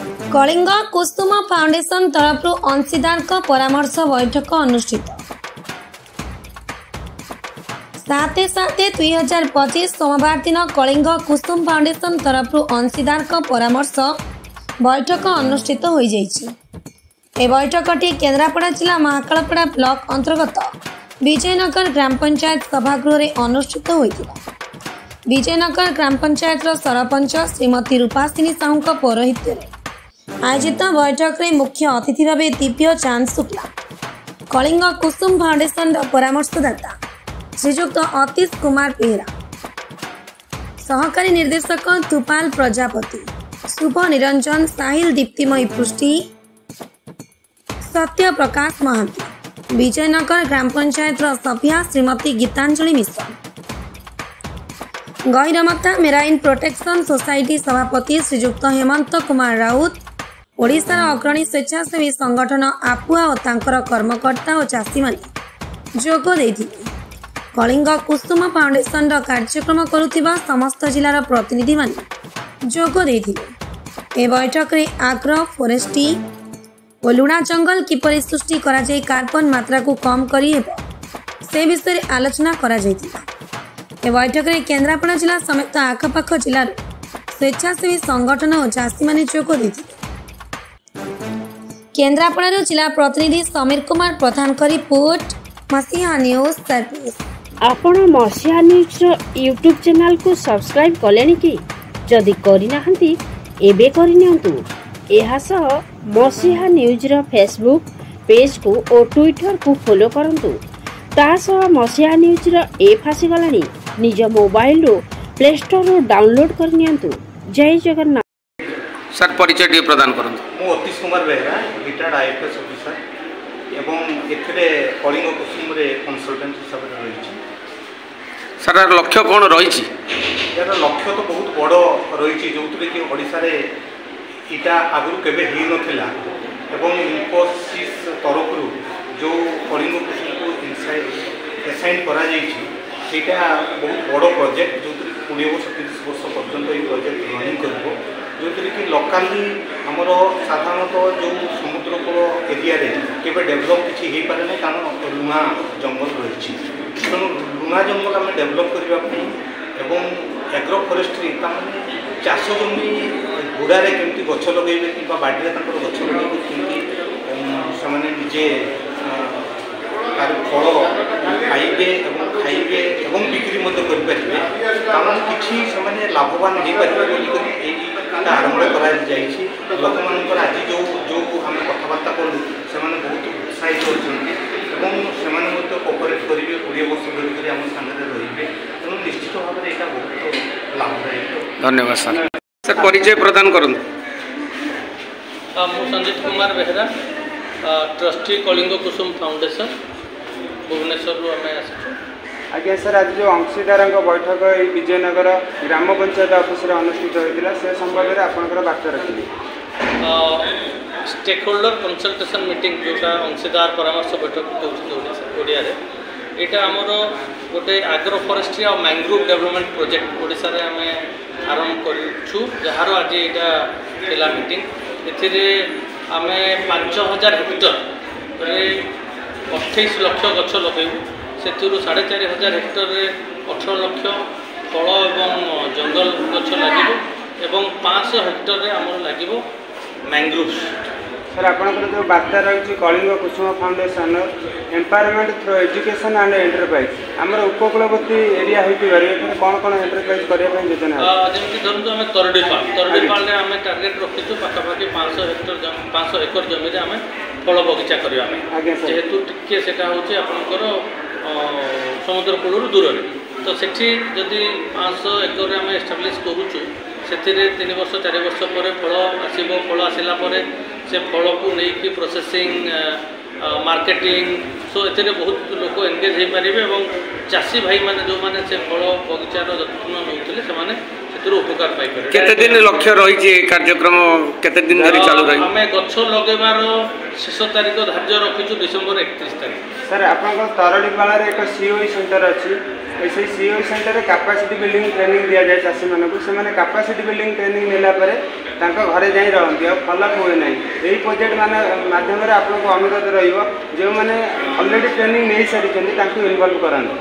Kalinga Kusum foundation तरफ अंशीदार परामर्श बैठक अनुष्ठित 7/7/2025 सोमवार दिन कलिंग कुसुम फाउंडेशन तरफ अंशीदार परामर्श बैठक अनुष्ठित हो जाइए। ए बैठकटी केन्द्रापड़ा जिला महाकालपड़ा ब्लॉक अंतर्गत विजयनगर ग्राम पंचायत सभागृह अनुष्ठित होता। विजयनगर ग्राम पंचायत सरपंच श्रीमती रूपासिनी साहू पौरोहित्य आयोजित बैठक में मुख्य अतिथि भाव दिव्य चांद शुक्ला, कलिंग कुसुम फाउंडेशन परामर्शदाता श्रीजुक्त अतीश कुमार बेहरा, सहकारी निर्देशक तुपाल प्रजापति, शुभ निरंजन, साहिल दीप्तिमयी पृष्टि, सत्य प्रकाश महांती, विजयनगर ग्राम पंचायत सभ्या श्रीमती गीतांजलि मिश्र, गहिरमथा मेराइन प्रोटेक्शन सोसाइटी सभापति श्रीजुक्त हेमंत कुमार राउत, ओडिशार अग्रणी स्वेच्छासेवी संगठन आपुआ और तांकर कर्मकर्ता और चाषी माने जोग देथिले। कलिंग कुसुम फाउंडेशन कार्यक्रम करुथिबा समस्त जिलार प्रतिनिधि माने जोग देथिले। ए बैठक में आग्रो फॉरेस्ट्री और लुणा जंगल किपरि सृष्टि करा जाय कार्बन मात्रा को कम करी हेबो से विषय आलोचना करा जायतिला। ए बैठक में केन्द्रापड़ा जिला समेत आखपाख जिलार स्वेच्छासेवी संगठन और चाषी माने जोग देथिले। केन्द्रापड़ा जिला प्रतिनिधि समीर कुमार प्रधान का रिपोर्ट मसीहा न्यूज सर्विस। आपण मसीहा न्यूज यूट्यूब चैनल को सब्सक्राइब कलेनी कि जदि करना एबे करनियंतु। एहा सह मसीहा न्यूज रो फेसबुक पेज को और ट्विटर को फॉलो करंतु। ता सह मसीहा न्यूज रो ऐप आसी गलानी निज मोबाइल रो प्ले स्टोर रो डाउनलोड करनियंतु। जय जगन्नाथ। सर परिचय प्रदान करंतु। मु Atish Kumar Behera retired IFS officer एवं एथिरे कलिंग कुसुम रे कंसल्टेंट हिसाब से रही। सर लक्ष्य कौन रही? यार लक्ष्य तो बहुत बड़ रही जो कि ओडिशा रे इटा आगु केबे ही नथिला एवं इन्फोसिस तरफ जो कलिंग कुसुम को असाइन करा जाइछि सेटा बहुत बड़ प्रोजेक्ट जो 20 वर्ष 30 वर्ष पर्यंत ये प्रोजेक्ट रनिंग करबो जो कि लोकाली आमर साधारणतः जो समुद्रकूल एरिया केवल डेभलप किसी हो पारे ना कारण लुणा जंगल रही। तेणु लुणा जंगल आम डेभलप करने एवं एग्रो फॉरेस्ट्री चाष जमी गुड़ारे केमती गछ लगे कि बाड़ी गछ लगे से निजे तार फल खाइबे खाइबे बिक्री करेंगे कारण कि लाभवान हो पारे आरंभ कर लोक मान आज जो जो आम कथबार्ता कलु से बहुत उत्साहित होती कोपरेट करेंगे 20 वर्ष धरिक आम सामने रे तेणु निश्चित भाव में यहाँ बहुत लाभदायक। धन्यवाद सर। सर परिचय प्रदान करूँ। मु संजीत कुमार बेहरा ट्रस्टी कलिंग कुसुम फाउंडेशन भुवनेश्वर आम आस। आज्ञा सर आज जो अंशीदार बैठक विजयनगर ग्राम पंचायत ऑफिस अनुष्ठित होता से संबंध में आपंकर वार्ता रखिए। स्टेक होल्डर कंसल्टेशन मीटिंग जोटा अंशीदार परामर्श बैठक ओडिया यहाँ आमर गोटे आग्रो फॉरेस्ट्री और मैंग्रोव डेवलपमेंट प्रोजेक्ट ओडिशा रे आम आरंभ करूँ जार आज यहाँ मीटिंग एम 5000 हेक्टर 28 लाख गछ लगेबू से 4500 हेक्टर 18 लाख फल एवं जंगल गछ लगे 500 हेक्टर रे आमर लगे मैंग्रोव्स। सर आपंकर जो वार्ता रही Kalinga Kusum foundation empowerment through education and enterprise आमर उपकूलवर्ती एरिया होती कौन कौन एंटरप्राइज करने योजना जमी धरतु आम तरडीपाल आम टार्गेट रखीचु पाखापाखि 500 एकर जमी आम फल बगीचा करवा जेहेतु टिके से आपंकर समुद्र कूल दूर तो सेठी जदि 500 एकर आम एस्टाब्लीश करुचु से 3 वर्ष 4 वर्ष पर फल आसो फल आसला से फल को लेकिन प्रोसेसिंग मार्केटिंग सो ए बहुत लोग एंगेज हो पारे और चाषी भाई मैंने जो मैंने से फल बगीचार जत्न नौते से एथुरु उपकार पाई पारे केते दिन लक्ष्य रही कार्यक्रम केते दिन धरी चालू रही आमे गछ लगेबार शेष तारीख धार्य रखिछु डिसेंबर 31 तारीख सर आपन तरडीपाल एक सीओई सेंटर अच्छी से COE centre capacity building training दि जाए चाषी मानक से कैपेसिटी बिल्डिंग ट्रेनिंग नेला घरे जाई रहती और फलक हुए ना यही प्रोजेक्ट माध्यम आपको अनुरोध रो मैंने ऑलरेडी ट्रेनिंग नहीं सारी इनवॉल्व कराते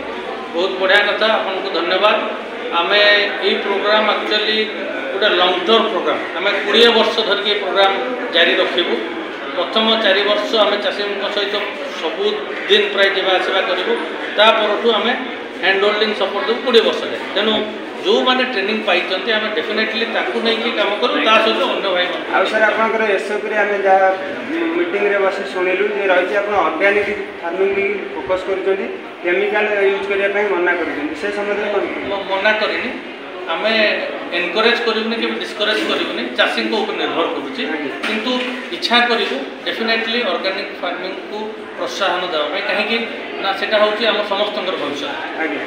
बहुत बढ़िया कथा आपको धन्यवाद आमे ये प्रोग्राम एक्चुअली गोटे लॉन्ग टर्म प्रोग्राम आम 20 वर्ष धरिक प्रोग्राम जारी रखू प्रथम 4 वर्ष आम चाषी सहित सबुदिन प्राय जावासवा करूँ तापरठू आम हैंड होल्डिंग सपोर्ट देव 20 वर्ष जाए तेणु जो मैंने ट्रेनिंग पाई आम डेफिनेटली नहीं काम करूँ सहित अन्य भाई आ सर आप एसओपी आम जहाँ मीटिंग रे बस शुणिलु जे रही आप ऑर्गेनिक फार्मिंग फोकस कर केमिकल यूज करने मना कर समय मना करनी आम एनकरेज करूनी कि डिस्करेज करूनी चाषी निर्भर करुच्ची किंतु इच्छा करूँ डेफिनेटली ऑर्गेनिक फार्मिंग को प्रोत्साहन देवाई कहीं ना सेटा हूँ आम समस्त भविष्य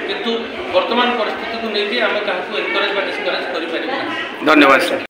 किंतु वर्तमान परिस्थिति को लेकिन आम क्या एनकरेज डिस्करेज कर धन्यवाद सर।